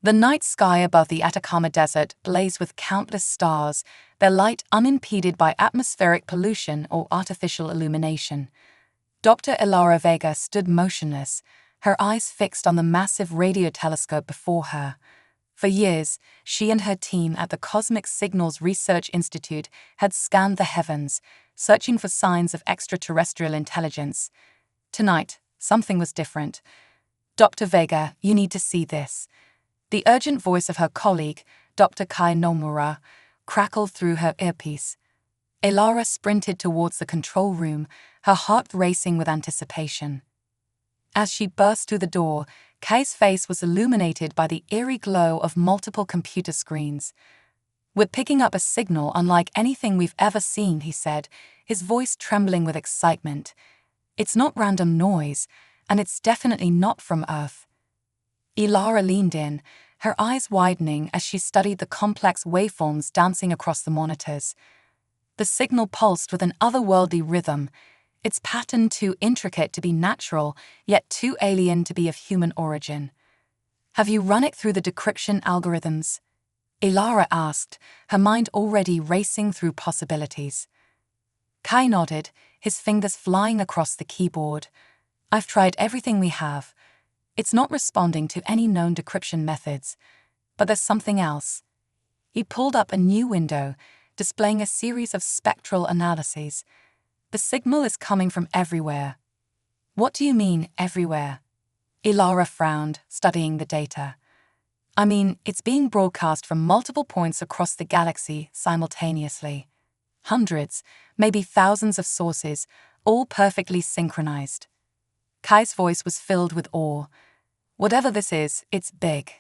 The night sky above the Atacama Desert blazed with countless stars, their light unimpeded by atmospheric pollution or artificial illumination. Dr. Ilara Vega stood motionless, her eyes fixed on the massive radio telescope before her. For years, she and her team at the Cosmic Signals Research Institute had scanned the heavens, searching for signs of extraterrestrial intelligence. Tonight, something was different. "Dr. Vega, you need to see this." The urgent voice of her colleague, Dr. Kai Nomura, crackled through her earpiece. Ilara sprinted towards the control room, her heart racing with anticipation. As she burst through the door, Kai's face was illuminated by the eerie glow of multiple computer screens. "We're picking up a signal unlike anything we've ever seen," he said, his voice trembling with excitement. "It's not random noise, and it's definitely not from Earth." Ilara leaned in, her eyes widening as she studied the complex waveforms dancing across the monitors. The signal pulsed with an otherworldly rhythm, its pattern too intricate to be natural, yet too alien to be of human origin. "Have you run it through the decryption algorithms?" Ilara asked, her mind already racing through possibilities. Kai nodded, his fingers flying across the keyboard. "I've tried everything we have. It's not responding to any known decryption methods. But there's something else." He pulled up a new window, displaying a series of spectral analyses. "The signal is coming from everywhere." "What do you mean, everywhere?" Ilara frowned, studying the data. "I mean, it's being broadcast from multiple points across the galaxy simultaneously. Hundreds, maybe thousands of sources, all perfectly synchronized." Kai's voice was filled with awe. "Whatever this is, it's big."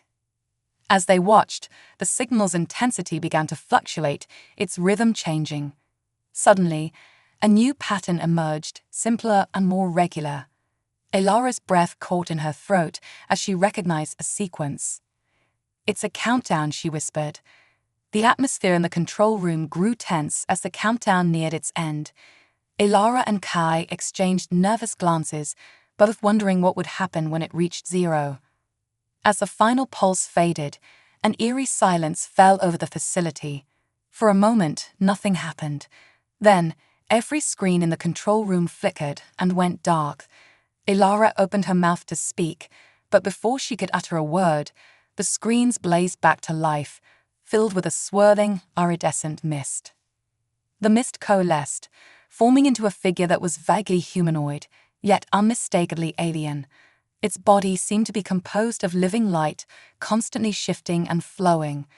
As they watched, the signal's intensity began to fluctuate, its rhythm changing. Suddenly, a new pattern emerged, simpler and more regular. Ilara's breath caught in her throat as she recognized a sequence. "It's a countdown," she whispered. The atmosphere in the control room grew tense as the countdown neared its end. Ilara and Kai exchanged nervous glances, both wondering what would happen when it reached zero. As the final pulse faded, an eerie silence fell over the facility. For a moment, nothing happened. Then, every screen in the control room flickered and went dark. Ilara opened her mouth to speak, but before she could utter a word, the screens blazed back to life, filled with a swirling, iridescent mist. The mist coalesced, forming into a figure that was vaguely humanoid, yet unmistakably alien. Its body seemed to be composed of living light, constantly shifting and flowing.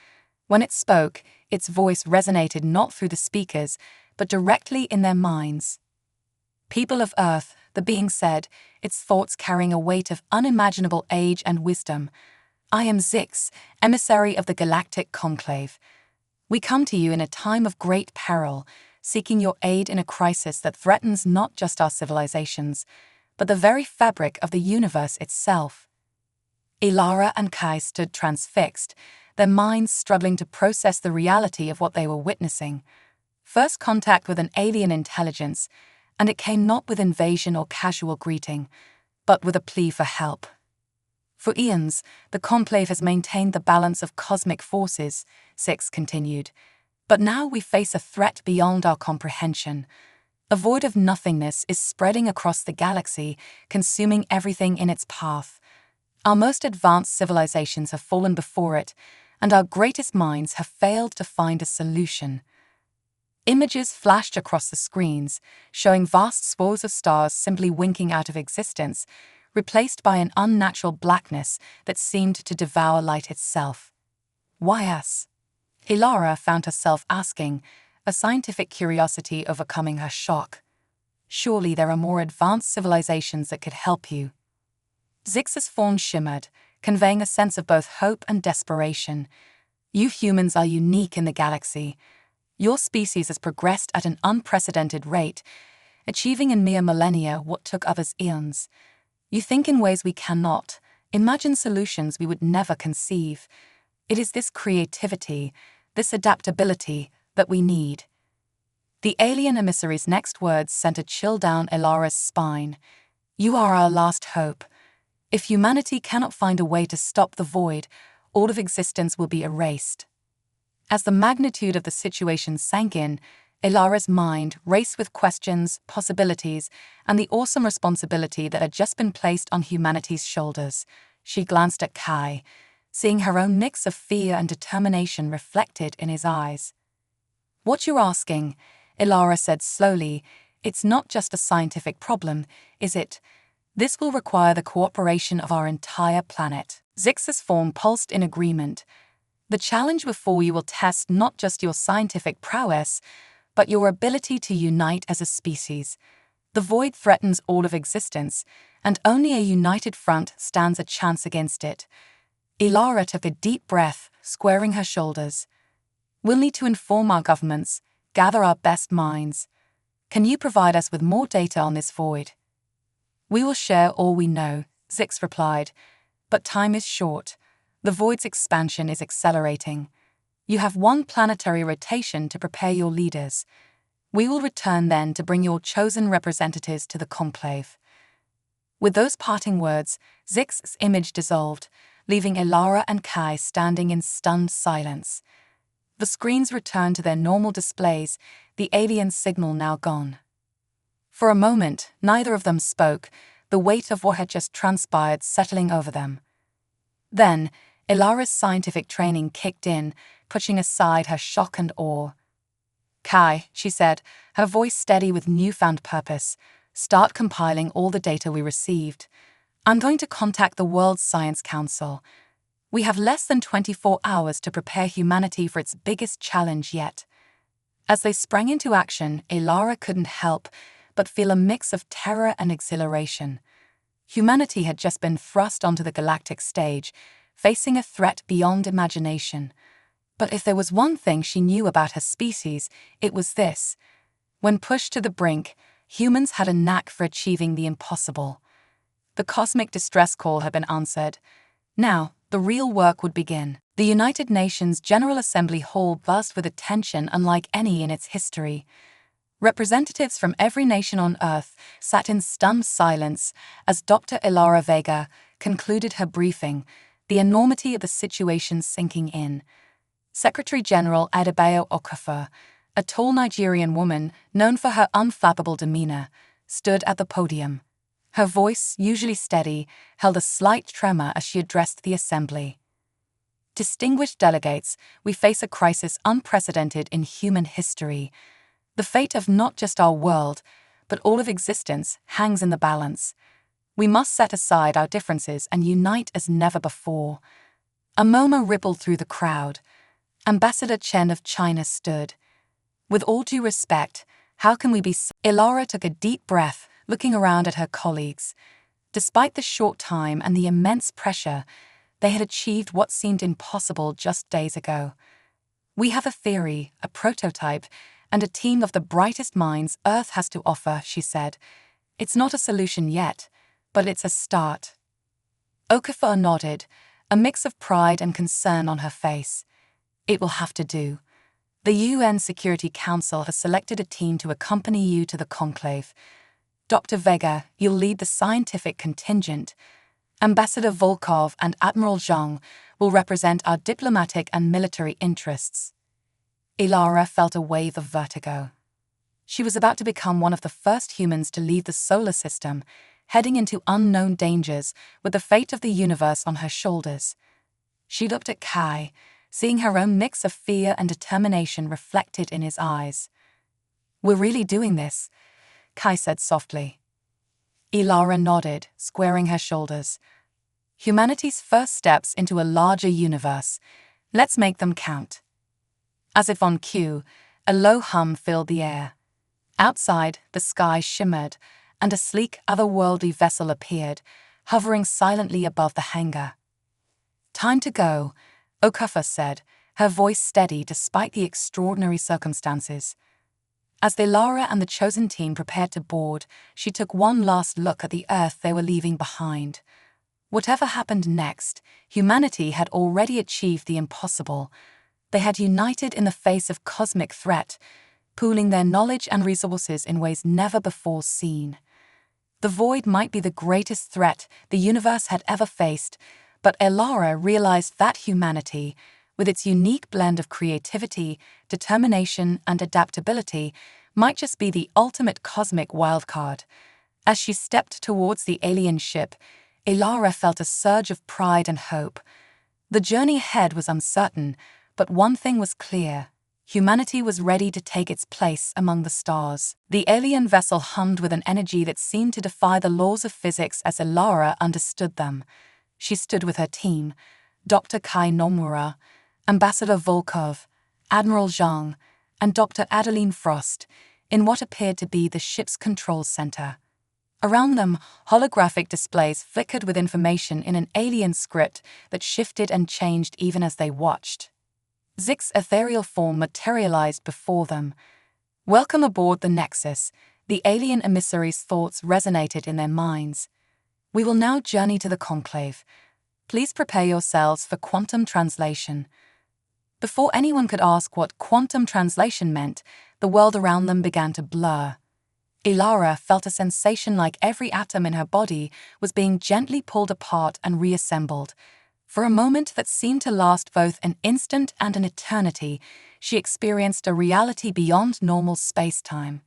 When it spoke, its voice resonated not through the speakers, but directly in their minds. "People of Earth," the being said, its thoughts carrying a weight of unimaginable age and wisdom, "I am Zix, emissary of the Galactic Conclave. We come to you in a time of great peril, seeking your aid in a crisis that threatens not just our civilizations, but the very fabric of the universe itself." Ilara and Kai stood transfixed, their minds struggling to process the reality of what they were witnessing. First contact with an alien intelligence, and it came not with invasion or casual greeting, but with a plea for help. "For eons, the Conclave has maintained the balance of cosmic forces," Six continued. "But now we face a threat beyond our comprehension. A void of nothingness is spreading across the galaxy, consuming everything in its path. Our most advanced civilizations have fallen before it, and our greatest minds have failed to find a solution." Images flashed across the screens, showing vast swathes of stars simply winking out of existence, replaced by an unnatural blackness that seemed to devour light itself. "Why us?" Ilara found herself asking, a scientific curiosity overcoming her shock. "Surely there are more advanced civilizations that could help you." Zix's form shimmered, conveying a sense of both hope and desperation. "You humans are unique in the galaxy. Your species has progressed at an unprecedented rate, achieving in mere millennia what took others eons. You think in ways we cannot, imagine solutions we would never conceive. It is this creativity, this adaptability, that we need." The alien emissary's next words sent a chill down Ilara's spine. "You are our last hope. If humanity cannot find a way to stop the void, all of existence will be erased. As the magnitude of the situation sank in, Ilara's mind raced with questions, possibilities, and the awesome responsibility that had just been placed on humanity's shoulders. She glanced at Kai, seeing her own mix of fear and determination reflected in his eyes. "What you're asking," Ilara said slowly, "it's not just a scientific problem, is it? This will require the cooperation of our entire planet." Zix's form pulsed in agreement. "The challenge before you will test not just your scientific prowess, but your ability to unite as a species. The void threatens all of existence, and only a united front stands a chance against it." Ilara took a deep breath, squaring her shoulders. "We'll need to inform our governments, gather our best minds. Can you provide us with more data on this void?" "We will share all we know," Zix replied. "But time is short. The void's expansion is accelerating. You have one planetary rotation to prepare your leaders. We will return then to bring your chosen representatives to the conclave." With those parting words, Zix's image dissolved, leaving Ilara and Kai standing in stunned silence. The screens returned to their normal displays, the alien signal now gone. For a moment, neither of them spoke, the weight of what had just transpired settling over them. Then, Ilara's scientific training kicked in, pushing aside her shock and awe. "Kai," she said, her voice steady with newfound purpose, "start compiling all the data we received. I'm going to contact the World Science Council. We have less than 24 hours to prepare humanity for its biggest challenge yet." As they sprang into action, Ilara couldn't help but feel a mix of terror and exhilaration. Humanity had just been thrust onto the galactic stage, facing a threat beyond imagination. But if there was one thing she knew about her species, it was this: when pushed to the brink, humans had a knack for achieving the impossible. The cosmic distress call had been answered. Now, the real work would begin. The United Nations General Assembly Hall buzzed with attention unlike any in its history. Representatives from every nation on Earth sat in stunned silence as Dr. Ilara Vega concluded her briefing, the enormity of the situation sinking in. Secretary General Adebayo Okafor, a tall Nigerian woman known for her unflappable demeanor, stood at the podium. Her voice, usually steady, held a slight tremor as she addressed the assembly. "Distinguished delegates, we face a crisis unprecedented in human history. The fate of not just our world, but all of existence hangs in the balance. We must set aside our differences and unite as never before." A murmur rippled through the crowd. Ambassador Chen of China stood. "With all due respect, how can we be so—" Ilara took a deep breath, looking around at her colleagues. Despite the short time and the immense pressure, they had achieved what seemed impossible just days ago. "We have a theory, a prototype, and a team of the brightest minds Earth has to offer," she said. "It's not a solution yet, but it's a start." Okafor nodded, a mix of pride and concern on her face. "It will have to do. The UN Security Council has selected a team to accompany you to the conclave. Dr. Vega, you'll lead the scientific contingent. Ambassador Volkov and Admiral Zhang will represent our diplomatic and military interests." Ilara felt a wave of vertigo. She was about to become one of the first humans to leave the solar system, heading into unknown dangers with the fate of the universe on her shoulders. She looked at Kai, seeing her own mix of fear and determination reflected in his eyes. "We're really doing this," Kai said softly. Ilara nodded, squaring her shoulders. "Humanity's first steps into a larger universe. Let's make them count." As if on cue, a low hum filled the air. Outside, the sky shimmered, and a sleek, otherworldly vessel appeared, hovering silently above the hangar. "Time to go," Okafor said, her voice steady despite the extraordinary circumstances. As Ilara and the chosen team prepared to board, she took one last look at the Earth they were leaving behind. Whatever happened next, humanity had already achieved the impossible. They had united in the face of cosmic threat, pooling their knowledge and resources in ways never before seen. The void might be the greatest threat the universe had ever faced, But Elara realized that humanity, with its unique blend of creativity, determination, and adaptability, might just be the ultimate cosmic wildcard. As she stepped towards the alien ship, Elara felt a surge of pride and hope. The journey ahead was uncertain, but one thing was clear. Humanity was ready to take its place among the stars. The alien vessel hummed with an energy that seemed to defy the laws of physics as Elara understood them. She stood with her team, Dr. Kai Nomura, Ambassador Volkov, Admiral Zhang, and Dr. Adeline Frost, in what appeared to be the ship's control center. Around them, holographic displays flickered with information in an alien script that shifted and changed even as they watched. Zix's ethereal form materialized before them. Welcome aboard the Nexus, the alien emissary's thoughts resonated in their minds. We will now journey to the Conclave. Please prepare yourselves for quantum translation. Before anyone could ask what quantum translation meant, the world around them began to blur. Elara felt a sensation like every atom in her body was being gently pulled apart and reassembled. For a moment that seemed to last both an instant and an eternity, she experienced a reality beyond normal space-time.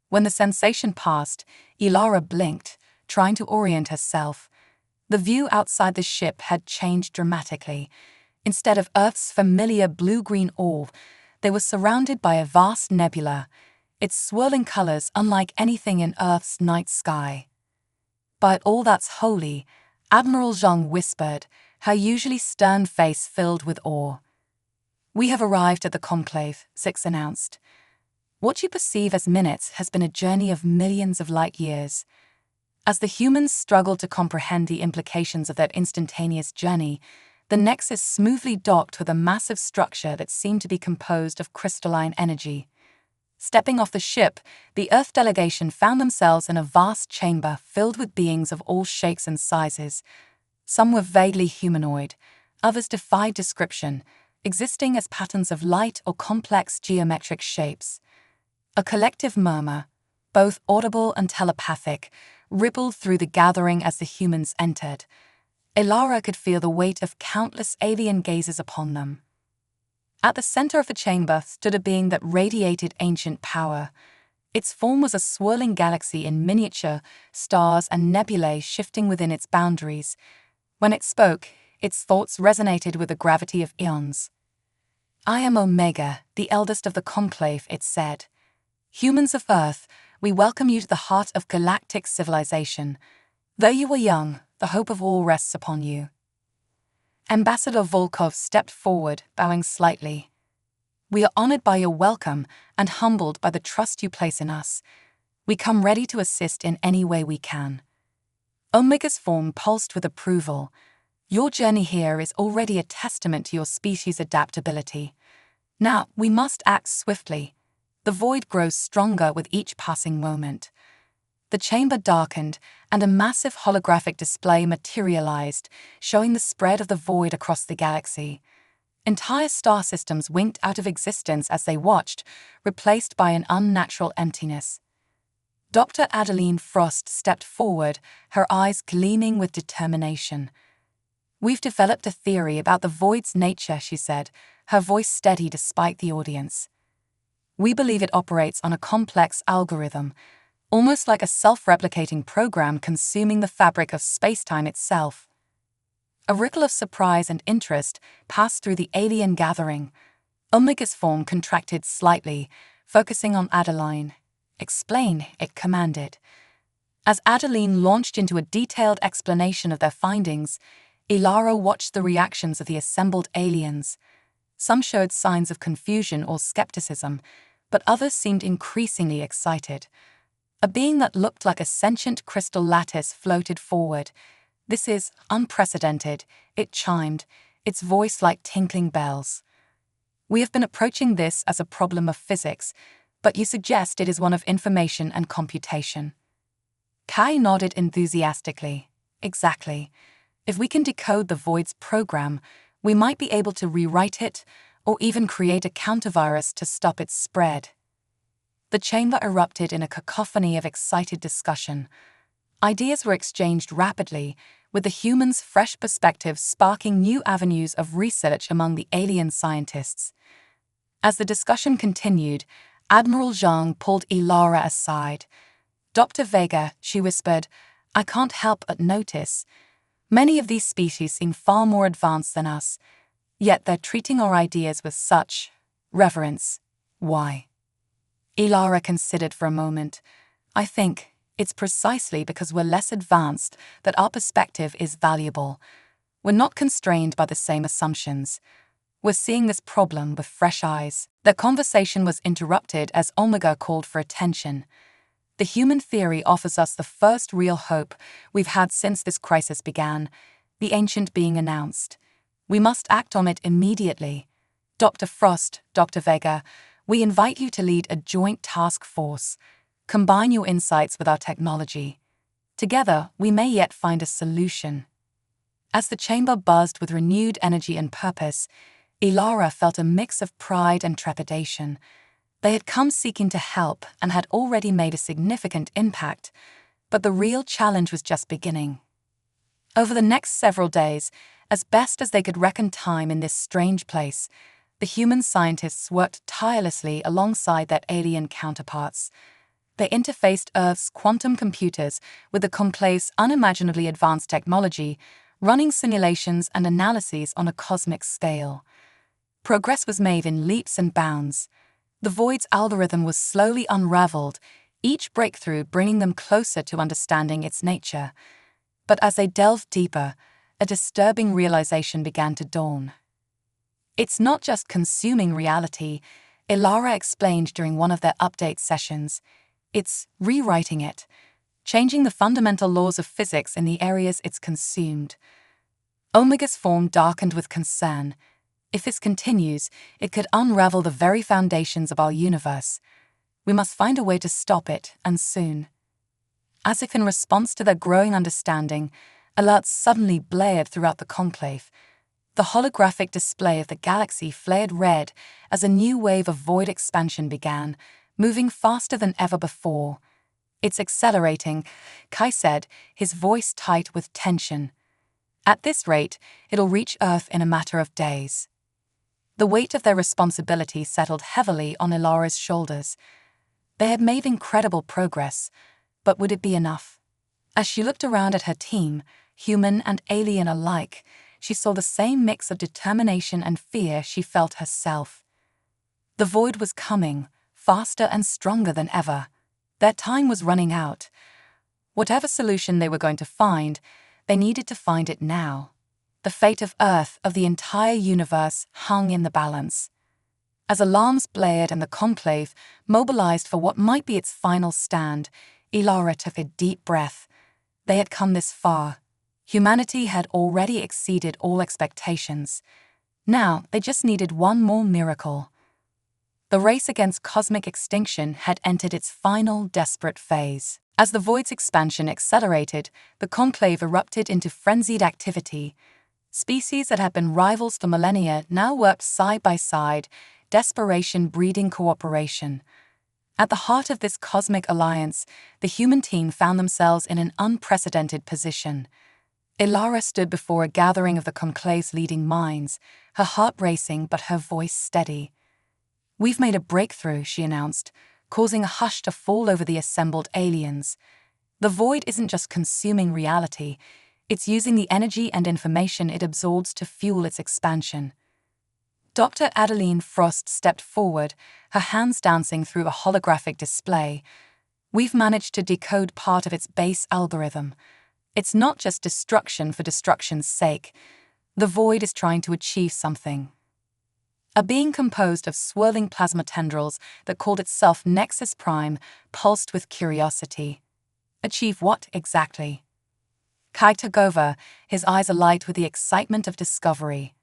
When the sensation passed, Elara blinked, trying to orient herself. The view outside the ship had changed dramatically. Instead of Earth's familiar blue-green orb, they were surrounded by a vast nebula, its swirling colors unlike anything in Earth's night sky. "By all that's holy," Admiral Zhang whispered, her usually stern face filled with awe. "We have arrived at the Conclave," Zix announced. "What you perceive as minutes has been a journey of millions of light years." As the humans struggled to comprehend the implications of that instantaneous journey, the Nexus smoothly docked with a massive structure that seemed to be composed of crystalline energy. Stepping off the ship, the Earth delegation found themselves in a vast chamber filled with beings of all shapes and sizes. Some were vaguely humanoid, others defied description, existing as patterns of light or complex geometric shapes. A collective murmur, both audible and telepathic, rippled through the gathering as the humans entered. Elara could feel the weight of countless alien gazes upon them. At the center of the chamber stood a being that radiated ancient power. Its form was a swirling galaxy in miniature, stars and nebulae shifting within its boundaries. When it spoke, its thoughts resonated with the gravity of eons. "I am Omega, the eldest of the Conclave," it said. "Humans of Earth, we welcome you to the heart of galactic civilization. Though you are young, the hope of all rests upon you." Ambassador Volkov stepped forward, bowing slightly. "We are honored by your welcome and humbled by the trust you place in us. We come ready to assist in any way we can." Omega's form pulsed with approval. "Your journey here is already a testament to your species' adaptability. Now, we must act swiftly. The void grows stronger with each passing moment." The chamber darkened, and a massive holographic display materialized, showing the spread of the void across the galaxy. Entire star systems winked out of existence as they watched, replaced by an unnatural emptiness. Dr. Adeline Frost stepped forward, her eyes gleaming with determination. "We've developed a theory about the void's nature," she said, her voice steady despite the audience. "We believe it operates on a complex algorithm, almost like a self-replicating program consuming the fabric of space-time itself." A ripple of surprise and interest passed through the alien gathering. Omega's form contracted slightly, focusing on Adeline. "Explain," it commanded. As Adeline launched into a detailed explanation of their findings, Elara watched the reactions of the assembled aliens. Some showed signs of confusion or skepticism, but others seemed increasingly excited. A being that looked like a sentient crystal lattice floated forward. "This is unprecedented," it chimed, its voice like tinkling bells. "We have been approaching this as a problem of physics, but you suggest it is one of information and computation." Kai nodded enthusiastically. "Exactly. If we can decode the void's program, we might be able to rewrite it or even create a countervirus to stop its spread." The chamber erupted in a cacophony of excited discussion. Ideas were exchanged rapidly, with the humans' fresh perspectives sparking new avenues of research among the alien scientists. As the discussion continued, Admiral Zhang pulled Ilara aside. "Dr. Vega," she whispered, "I can't help but notice. Many of these species seem far more advanced than us, yet they're treating our ideas with such reverence. Why?" Ilara considered for a moment. "I think it's precisely because we're less advanced that our perspective is valuable. We're not constrained by the same assumptions. We're seeing this problem with fresh eyes." Their conversation was interrupted as Omega called for attention. "The human theory offers us the first real hope we've had since this crisis began," the ancient being announced. "We must act on it immediately. Dr. Frost, Dr. Vega, we invite you to lead a joint task force. Combine your insights with our technology. Together, we may yet find a solution." As the chamber buzzed with renewed energy and purpose, Ilara felt a mix of pride and trepidation. They had come seeking to help and had already made a significant impact, but the real challenge was just beginning. Over the next several days, as best as they could reckon time in this strange place, the human scientists worked tirelessly alongside their alien counterparts. They interfaced Earth's quantum computers with the Conclave's unimaginably advanced technology, running simulations and analyses on a cosmic scale. Progress was made in leaps and bounds. The Void's algorithm was slowly unraveled, each breakthrough bringing them closer to understanding its nature. But as they delved deeper, a disturbing realization began to dawn. "It's not just consuming reality," Ilara explained during one of their update sessions. "It's rewriting it, changing the fundamental laws of physics in the areas it's consumed." Omega's form darkened with concern. "If this continues, it could unravel the very foundations of our universe. We must find a way to stop it, and soon." As if in response to their growing understanding, alerts suddenly blared throughout the conclave. The holographic display of the galaxy flared red as a new wave of void expansion began, moving faster than ever before. "It's accelerating," Kai said, his voice tight with tension. "At this rate, it'll reach Earth in a matter of days." The weight of their responsibility settled heavily on Ilara's shoulders. They had made incredible progress, but would it be enough? As she looked around at her team, human and alien alike, she saw the same mix of determination and fear she felt herself. The Void was coming, faster and stronger than ever. Their time was running out. Whatever solution they were going to find, they needed to find it now. The fate of Earth, of the entire universe, hung in the balance. As alarms blared and the conclave mobilized for what might be its final stand, Ilara took a deep breath. They had come this far. Humanity had already exceeded all expectations. Now they just needed one more miracle. The race against cosmic extinction had entered its final desperate phase. As the Void's expansion accelerated, the conclave erupted into frenzied activity. Species that had been rivals for millennia now worked side by side, desperation breeding cooperation. At the heart of this cosmic alliance, the human team found themselves in an unprecedented position. Ilara stood before a gathering of the conclave's leading minds, her heart racing but her voice steady. "We've made a breakthrough," she announced, causing a hush to fall over the assembled aliens. "The Void isn't just consuming reality, it's using the energy and information it absorbs to fuel its expansion." Dr. Adeline Frost stepped forward, her hands dancing through a holographic display. "We've managed to decode part of its base algorithm. It's not just destruction for destruction's sake. The Void is trying to achieve something." A being composed of swirling plasma tendrils that called itself Nexus Prime pulsed with curiosity. Achieve what exactly? Kai took over, his eyes alight with the excitement of discovery.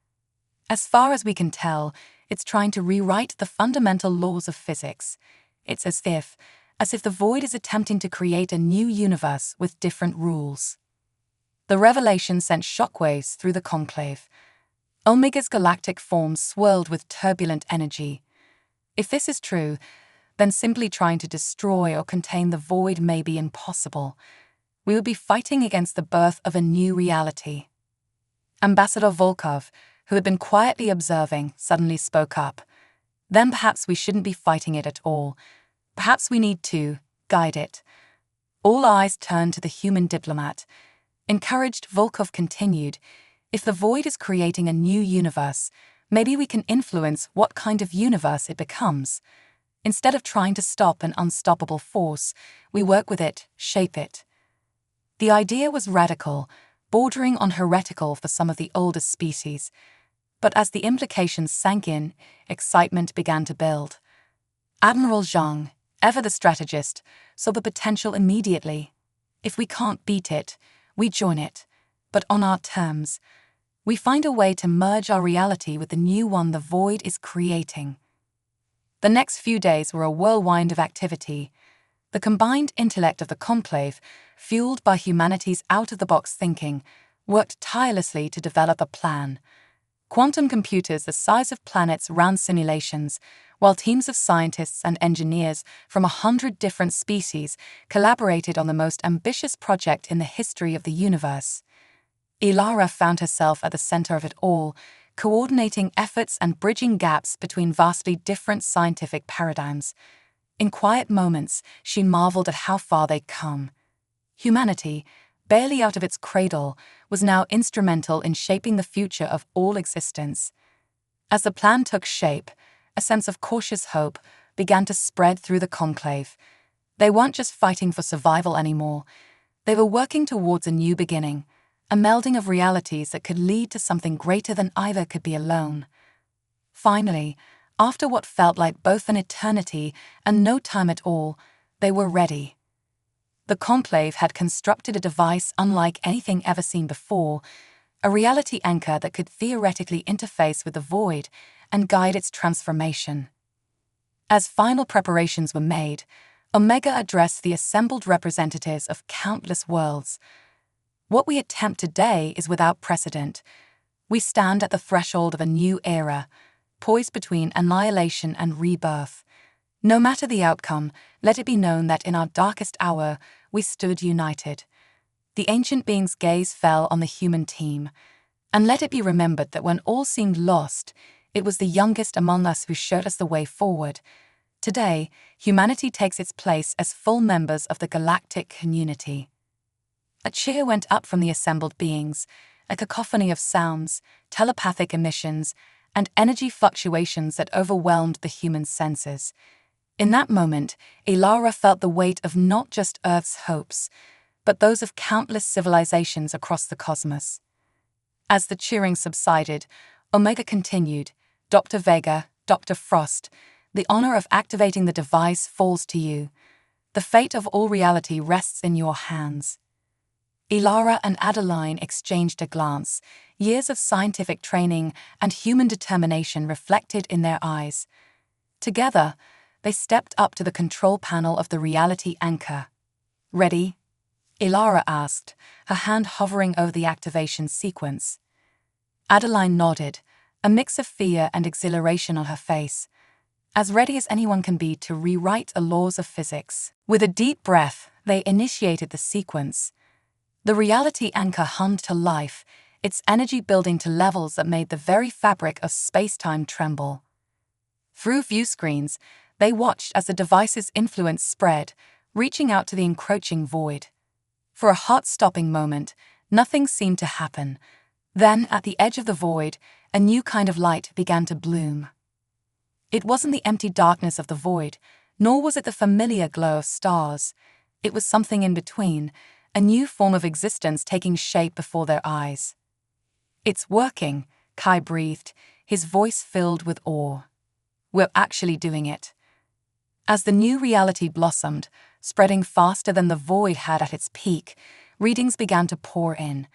"As far as we can tell, it's trying to rewrite the fundamental laws of physics. It's as if the Void is attempting to create a new universe with different rules." The revelation sent shockwaves through the conclave. Omega's galactic form swirled with turbulent energy. If this is true, then simply trying to destroy or contain the Void may be impossible. We would be fighting against the birth of a new reality. Ambassador Volkov, who had been quietly observing, suddenly spoke up. Then perhaps we shouldn't be fighting it at all. Perhaps we need to guide it. All eyes turned to the human diplomat. Encouraged, Volkov continued, if the void is creating a new universe, maybe we can influence what kind of universe it becomes. Instead of trying to stop an unstoppable force, we work with it, shape it. The idea was radical, bordering on heretical for some of the oldest species. But as the implications sank in, excitement began to build. Admiral Zhang, ever the strategist, saw the potential immediately. If we can't beat it, we join it, but on our terms. We find a way to merge our reality with the new one the void is creating. The next few days were a whirlwind of activity. The combined intellect of the conclave, fueled by humanity's out-of-the-box thinking, worked tirelessly to develop a plan. Quantum computers the size of planets ran simulations, while teams of scientists and engineers from 100 different species collaborated on the most ambitious project in the history of the universe. Ilara found herself at the center of it all, coordinating efforts and bridging gaps between vastly different scientific paradigms. In quiet moments, she marveled at how far they'd come. Humanity, barely out of its cradle, was now instrumental in shaping the future of all existence. As the plan took shape, a sense of cautious hope began to spread through the conclave. They weren't just fighting for survival anymore. They were working towards a new beginning, a melding of realities that could lead to something greater than either could be alone. Finally, after what felt like both an eternity and no time at all, they were ready. The conclave had constructed a device unlike anything ever seen before, a reality anchor that could theoretically interface with the void and guide its transformation. As final preparations were made, Omega addressed the assembled representatives of countless worlds. What we attempt today is without precedent. We stand at the threshold of a new era, poised between annihilation and rebirth. No matter the outcome, let it be known that in our darkest hour, we stood united. The ancient being's gaze fell on the human team. And let it be remembered that when all seemed lost, it was the youngest among us who showed us the way forward. Today, humanity takes its place as full members of the galactic community. A cheer went up from the assembled beings, a cacophony of sounds, telepathic emissions, and energy fluctuations that overwhelmed the human senses. In that moment, Ilara felt the weight of not just Earth's hopes, but those of countless civilizations across the cosmos. As the cheering subsided, Omega continued, Dr. Vega, Dr. Frost, the honor of activating the device falls to you. The fate of all reality rests in your hands. Ilara and Adeline exchanged a glance, years of scientific training and human determination reflected in their eyes. Together, they stepped up to the control panel of the reality anchor. Ready? Ilara asked, her hand hovering over the activation sequence. Adeline nodded, a mix of fear and exhilaration on her face. As ready as anyone can be to rewrite the laws of physics. With a deep breath, they initiated the sequence. The reality anchor hummed to life, its energy building to levels that made the very fabric of space-time tremble. Through view screens, they watched as the device's influence spread, reaching out to the encroaching void. For a heart-stopping moment, nothing seemed to happen. Then, at the edge of the void, a new kind of light began to bloom. It wasn't the empty darkness of the void, nor was it the familiar glow of stars. It was something in between, a new form of existence taking shape before their eyes. It's working, Kai breathed, his voice filled with awe. We're actually doing it. As the new reality blossomed, spreading faster than the void had at its peak, readings began to pour in.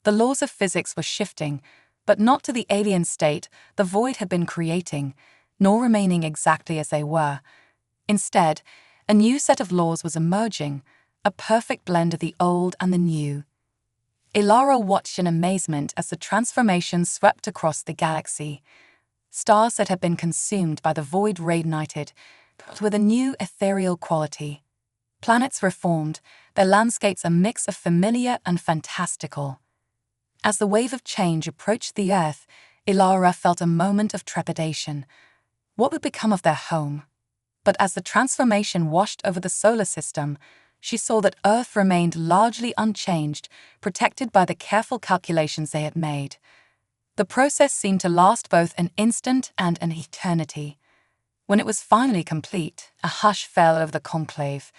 The laws of physics were shifting, but not to the alien state the void had been creating, nor remaining exactly as they were. Instead, a new set of laws was emerging, a perfect blend of the old and the new. Ilara watched in amazement as the transformation swept across the galaxy. Stars that had been consumed by the void reignited, but with a new ethereal quality. Planets were formed, their landscapes a mix of familiar and fantastical. As the wave of change approached the Earth, Ilara felt a moment of trepidation. What would become of their home? But as the transformation washed over the solar system, she saw that Earth remained largely unchanged, protected by the careful calculations they had made. The process seemed to last both an instant and an eternity. When it was finally complete, a hush fell over the conclave.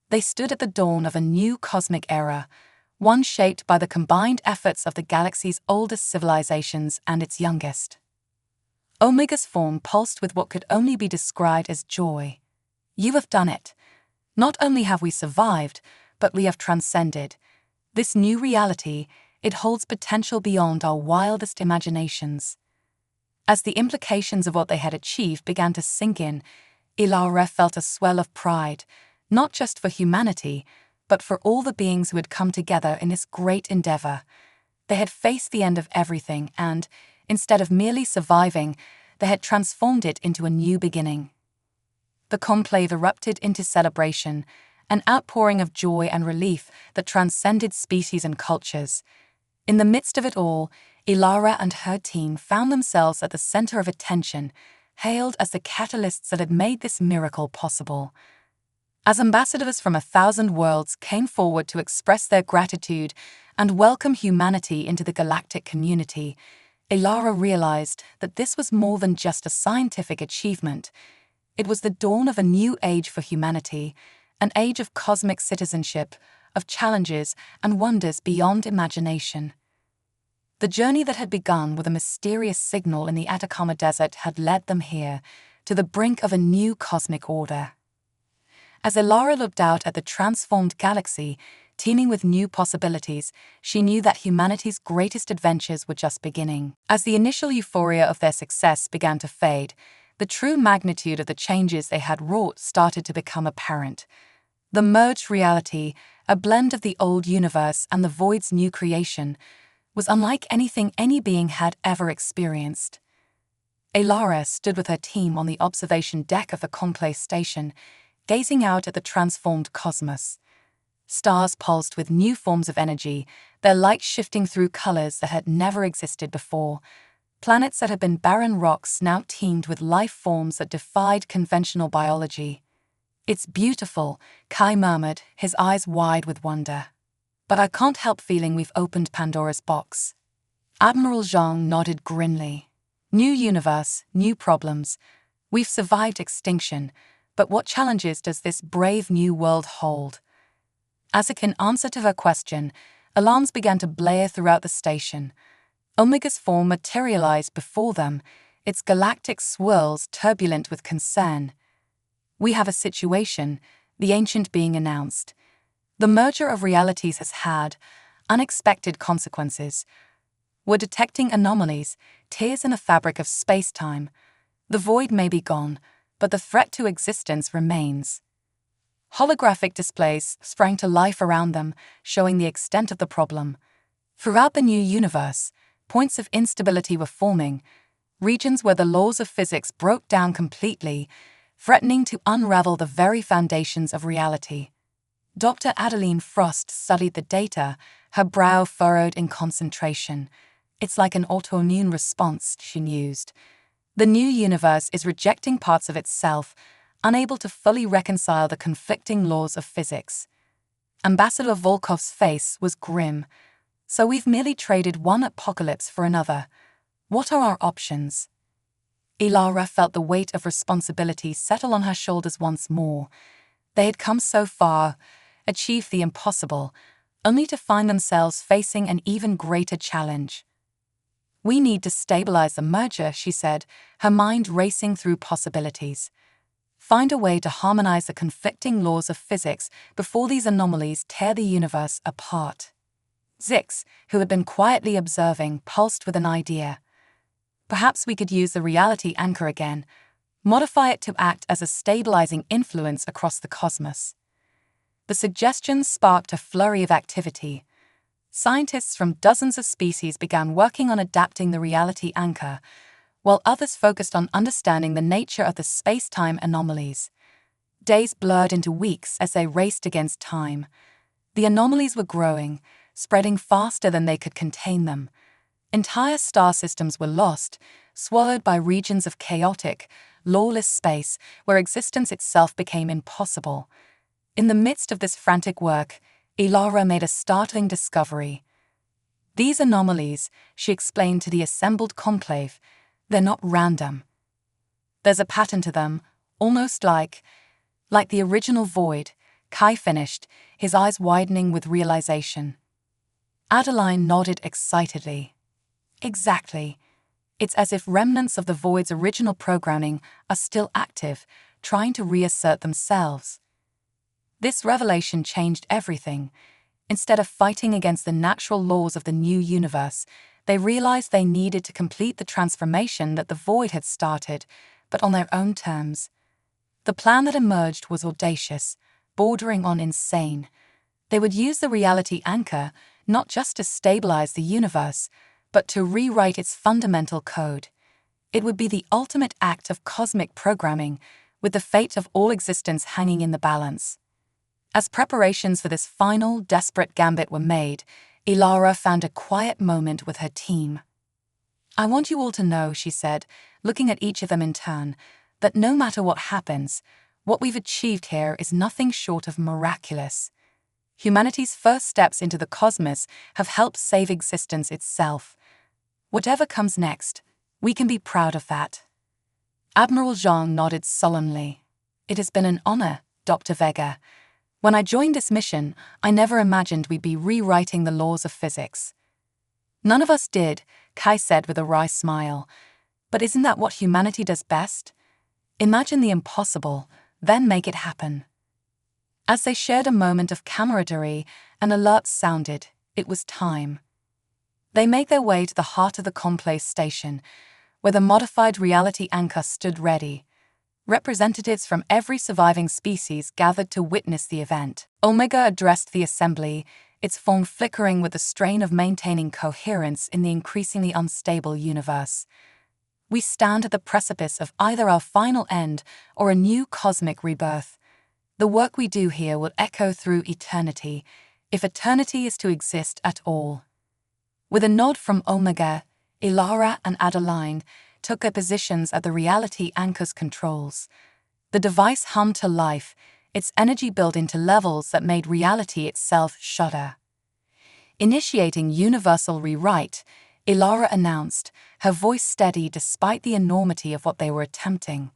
They stood at the dawn of a new cosmic era, one shaped by the combined efforts of the galaxy's oldest civilizations and its youngest. Omega's form pulsed with what could only be described as joy. You have done it. Not only have we survived, but we have transcended. This new reality, it holds potential beyond our wildest imaginations. As the implications of what they had achieved began to sink in, Ilara felt a swell of pride, not just for humanity, but for all the beings who had come together in this great endeavor. They had faced the end of everything and, instead of merely surviving, they had transformed it into a new beginning. The conclave erupted into celebration, an outpouring of joy and relief that transcended species and cultures. In the midst of it all, Ilara and her team found themselves at the center of attention, hailed as the catalysts that had made this miracle possible. As ambassadors from 1,000 worlds came forward to express their gratitude and welcome humanity into the galactic community, Ilara realized that this was more than just a scientific achievement. It was the dawn of a new age for humanity, an age of cosmic citizenship, of challenges and wonders beyond imagination. The journey that had begun with a mysterious signal in the Atacama Desert had led them here, to the brink of a new cosmic order. As Ilara looked out at the transformed galaxy, teeming with new possibilities, she knew that humanity's greatest adventures were just beginning. As the initial euphoria of their success began to fade, the true magnitude of the changes they had wrought started to become apparent. The merged reality, a blend of the old universe and the void's new creation, was unlike anything any being had ever experienced. Ilara stood with her team on the observation deck of the conclave station, gazing out at the transformed cosmos. Stars pulsed with new forms of energy, their light shifting through colors that had never existed before. Planets that had been barren rocks now teemed with life forms that defied conventional biology. "It's beautiful," Kai murmured, his eyes wide with wonder. "But I can't help feeling we've opened Pandora's box." Admiral Zhang nodded grimly. "New universe, new problems. We've survived extinction, but what challenges does this brave new world hold?" As if in answer to her question, alarms began to blare throughout the station. Omega's form materialized before them, its galactic swirls turbulent with concern. "We have a situation," the ancient being announced. "The merger of realities has had unexpected consequences. We're detecting anomalies, tears in the fabric of space-time. The void may be gone, but the threat to existence remains." Holographic displays sprang to life around them, showing the extent of the problem. Throughout the new universe, points of instability were forming, regions where the laws of physics broke down completely, threatening to unravel the very foundations of reality. Dr. Adeline Frost studied the data, her brow furrowed in concentration. "It's like an autoimmune response," she mused. "The new universe is rejecting parts of itself, unable to fully reconcile the conflicting laws of physics." Ambassador Volkov's face was grim. "So we've merely traded one apocalypse for another. What are our options?" Ilara felt the weight of responsibility settle on her shoulders once more. They had come so far, achieved the impossible, only to find themselves facing an even greater challenge. "We need to stabilize the merger," she said, her mind racing through possibilities. "Find a way to harmonize the conflicting laws of physics before these anomalies tear the universe apart." Zix, who had been quietly observing, pulsed with an idea. "Perhaps we could use the reality anchor again, modify it to act as a stabilizing influence across the cosmos." The suggestion sparked a flurry of activity. Scientists from dozens of species began working on adapting the reality anchor, while others focused on understanding the nature of the space-time anomalies. Days blurred into weeks as they raced against time. The anomalies were growing, spreading faster than they could contain them. Entire star systems were lost, swallowed by regions of chaotic, lawless space where existence itself became impossible. In the midst of this frantic work, Ilara made a startling discovery. These anomalies, she explained to the assembled conclave, they're not random. There's a pattern to them, almost like the original void, Kai finished, his eyes widening with realization. Adeline nodded excitedly. Exactly. It's as if remnants of the void's original programming are still active, trying to reassert themselves. This revelation changed everything. Instead of fighting against the natural laws of the new universe, they realized they needed to complete the transformation that the void had started, but on their own terms. The plan that emerged was audacious, bordering on insane. They would use the reality anchor not just to stabilize the universe, but to rewrite its fundamental code. It would be the ultimate act of cosmic programming, with the fate of all existence hanging in the balance. As preparations for this final, desperate gambit were made, Ilara found a quiet moment with her team. I want you all to know, she said, looking at each of them in turn, that no matter what happens, what we've achieved here is nothing short of miraculous. Humanity's first steps into the cosmos have helped save existence itself. Whatever comes next, we can be proud of that. Admiral Zhang nodded solemnly. It has been an honor, Dr. Vega. When I joined this mission, I never imagined we'd be rewriting the laws of physics. None of us did, Kai said with a wry smile. But isn't that what humanity does best? Imagine the impossible, then make it happen. As they shared a moment of camaraderie, an alert sounded. It was time. They made their way to the heart of the conclave station, where the modified reality anchor stood ready. Representatives from every surviving species gathered to witness the event. Omega addressed the assembly, its form flickering with the strain of maintaining coherence in the increasingly unstable universe. We stand at the precipice of either our final end or a new cosmic rebirth. The work we do here will echo through eternity, if eternity is to exist at all. With a nod from Omega, Ilara and Adeline took their positions at the reality anchor's controls. The device hummed to life, its energy built into levels that made reality itself shudder. Initiating universal rewrite, Ilara announced, her voice steady despite the enormity of what they were attempting.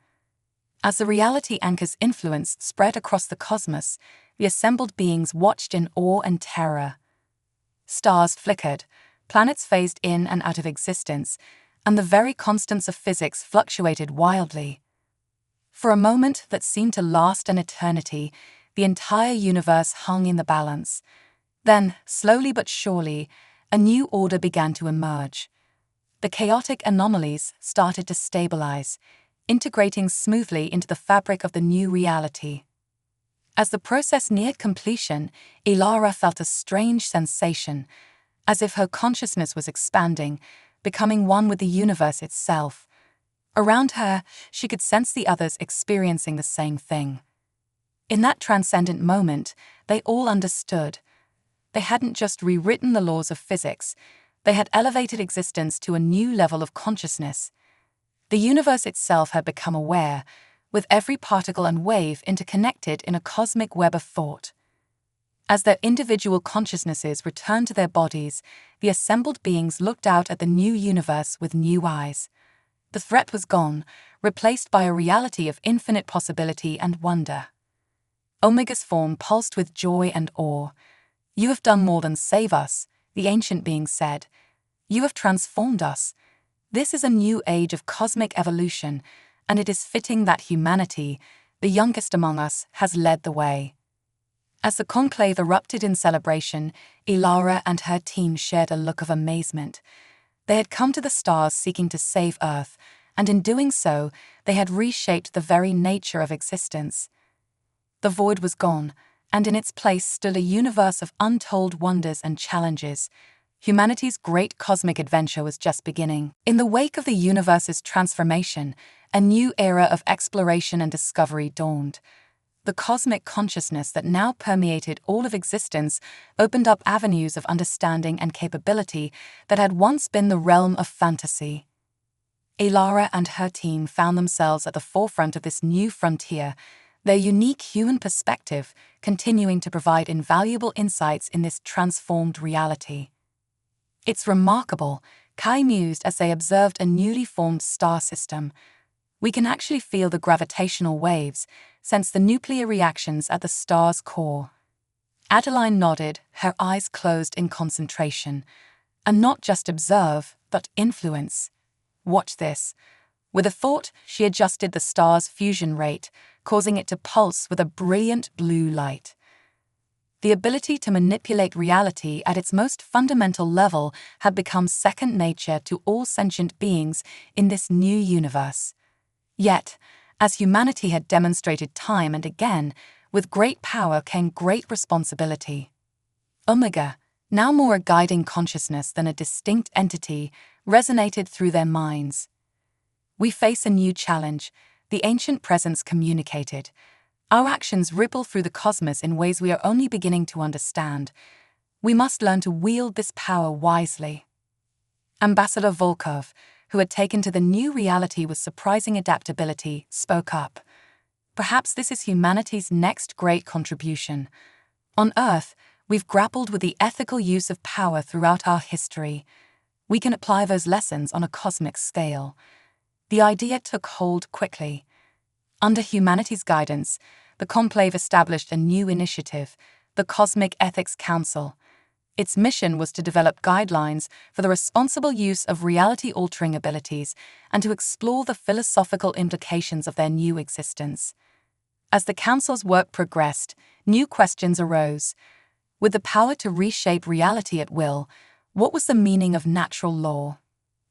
As the reality anchor's influence spread across the cosmos, the assembled beings watched in awe and terror. Stars flickered, planets phased in and out of existence, and the very constants of physics fluctuated wildly. For a moment that seemed to last an eternity, the entire universe hung in the balance. Then, slowly but surely, a new order began to emerge. The chaotic anomalies started to stabilize, integrating smoothly into the fabric of the new reality. As the process neared completion, Ilara felt a strange sensation, as if her consciousness was expanding, becoming one with the universe itself. Around her, she could sense the others experiencing the same thing. In that transcendent moment, they all understood. They hadn't just rewritten the laws of physics, they had elevated existence to a new level of consciousness. The universe itself had become aware, with every particle and wave interconnected in a cosmic web of thought. As their individual consciousnesses returned to their bodies, the assembled beings looked out at the new universe with new eyes. The threat was gone, replaced by a reality of infinite possibility and wonder. Omega's form pulsed with joy and awe. "You have done more than save us," the ancient being said. "You have transformed us. This is a new age of cosmic evolution, and it is fitting that humanity, the youngest among us, has led the way." As the conclave erupted in celebration, Ilara and her team shared a look of amazement. They had come to the stars seeking to save Earth, and in doing so, they had reshaped the very nature of existence. The void was gone, and in its place stood a universe of untold wonders and challenges. Humanity's great cosmic adventure was just beginning. In the wake of the universe's transformation, a new era of exploration and discovery dawned. The cosmic consciousness that now permeated all of existence opened up avenues of understanding and capability that had once been the realm of fantasy. Elara and her team found themselves at the forefront of this new frontier, their unique human perspective continuing to provide invaluable insights in this transformed reality. "It's remarkable," Kai mused as they observed a newly formed star system. "We can actually feel the gravitational waves, sense the nuclear reactions at the star's core." Adeline nodded, her eyes closed in concentration. "And not just observe, but influence. Watch this." With a thought, she adjusted the star's fusion rate, causing it to pulse with a brilliant blue light. The ability to manipulate reality at its most fundamental level had become second nature to all sentient beings in this new universe. Yet, as humanity had demonstrated time and again, with great power came great responsibility. Omega, now more a guiding consciousness than a distinct entity, resonated through their minds. "We face a new challenge," the ancient presence communicated. "Our actions ripple through the cosmos in ways we are only beginning to understand. We must learn to wield this power wisely." Ambassador Volkov, who had taken to the new reality with surprising adaptability, spoke up. "Perhaps this is humanity's next great contribution. On Earth, we've grappled with the ethical use of power throughout our history. We can apply those lessons on a cosmic scale." The idea took hold quickly. Under humanity's guidance, the Conclave established a new initiative, the Cosmic Ethics Council. Its mission was to develop guidelines for the responsible use of reality-altering abilities and to explore the philosophical implications of their new existence. As the Council's work progressed, new questions arose. With the power to reshape reality at will, what was the meaning of natural law?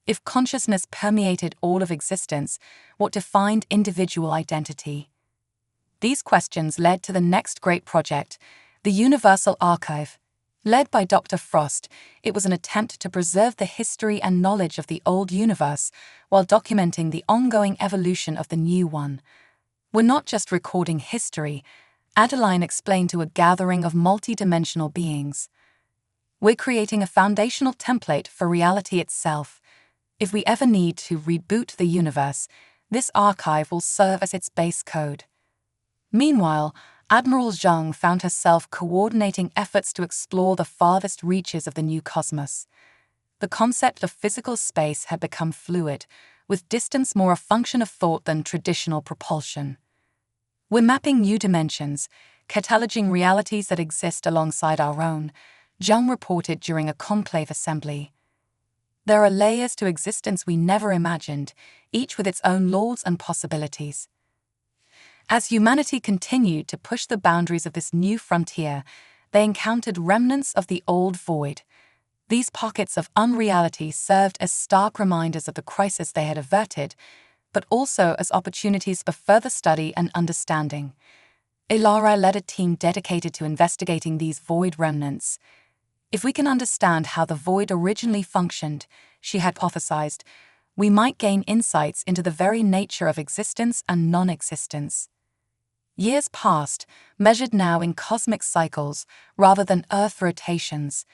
If consciousness permeated all of existence, what defined individual identity? These questions led to the next great project, the Universal Archive. Led by Dr. Frost, it was an attempt to preserve the history and knowledge of the old universe while documenting the ongoing evolution of the new one. "We're not just recording history," Adeline explained to a gathering of multidimensional beings. "We're creating a foundational template for reality itself. If we ever need to reboot the universe, this archive will serve as its base code." Meanwhile, Admiral Zhang found herself coordinating efforts to explore the farthest reaches of the new cosmos. The concept of physical space had become fluid, with distance more a function of thought than traditional propulsion. "We're mapping new dimensions, cataloging realities that exist alongside our own," Zhang reported during a conclave assembly. "There are layers to existence we never imagined, each with its own laws and possibilities." As humanity continued to push the boundaries of this new frontier, they encountered remnants of the old void. These pockets of unreality served as stark reminders of the crisis they had averted, but also as opportunities for further study and understanding. Elara led a team dedicated to investigating these void remnants. "If we can understand how the void originally functioned," she hypothesized, "we might gain insights into the very nature of existence and non-existence." Years passed, measured now in cosmic cycles rather than Earth rotations.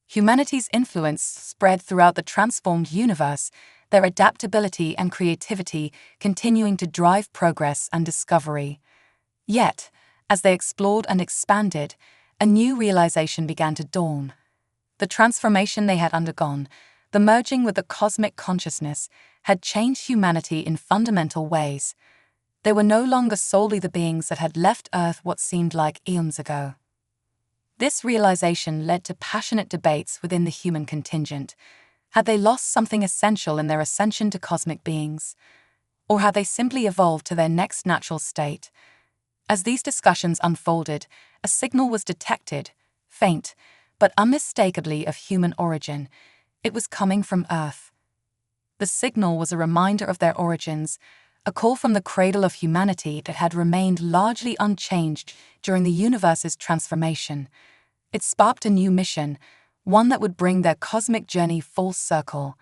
Humanity's influence spread throughout the transformed universe, their adaptability and creativity continuing to drive progress and discovery. Yet, as they explored and expanded, a new realization began to dawn. The transformation they had undergone, the merging with the cosmic consciousness, had changed humanity in fundamental ways. They were no longer solely the beings that had left Earth what seemed like eons ago. This realization led to passionate debates within the human contingent. Had they lost something essential in their ascension to cosmic beings? Or had they simply evolved to their next natural state? As these discussions unfolded, a signal was detected, faint, but unmistakably of human origin. It was coming from Earth. The signal was a reminder of their origins, a call from the cradle of humanity that had remained largely unchanged during the universe's transformation. It sparked a new mission, one that would bring their cosmic journey full circle.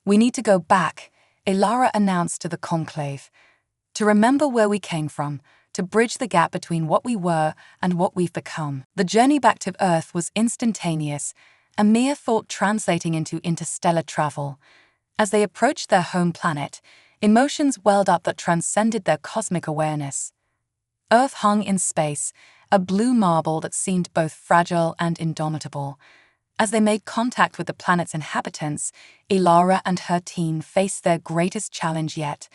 "We need to go back," Elara announced to the conclave. "To remember where we came from, to bridge the gap between what we were and what we've become. The journey back to Earth was instantaneous, a mere thought translating into interstellar travel. As they approached their home planet, emotions welled up that transcended their cosmic awareness. Earth hung in space, a blue marble that seemed both fragile and indomitable. As they made contact with the planet's inhabitants, Ilara and her team faced their greatest challenge yet,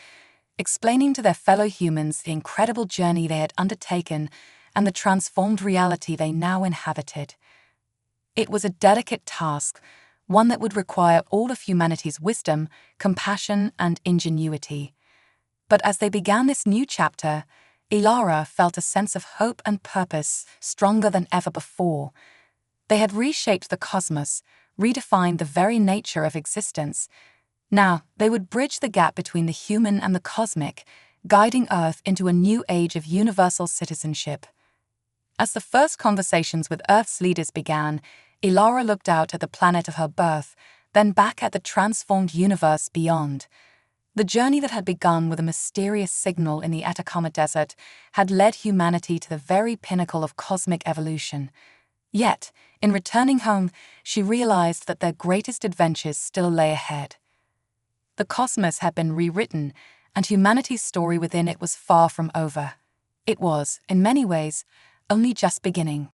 explaining to their fellow humans the incredible journey they had undertaken and the transformed reality they now inhabited. It was a delicate task, one that would require all of humanity's wisdom, compassion, and ingenuity. But as they began this new chapter, Ilara felt a sense of hope and purpose stronger than ever before. They had reshaped the cosmos, redefined the very nature of existence. Now, they would bridge the gap between the human and the cosmic, guiding Earth into a new age of universal citizenship. As the first conversations with Earth's leaders began, Ilara looked out at the planet of her birth, then back at the transformed universe beyond. The journey that had begun with a mysterious signal in the Atacama Desert had led humanity to the very pinnacle of cosmic evolution. Yet, in returning home, she realized that their greatest adventures still lay ahead. The cosmos had been rewritten, and humanity's story within it was far from over. It was, in many ways, only just beginning.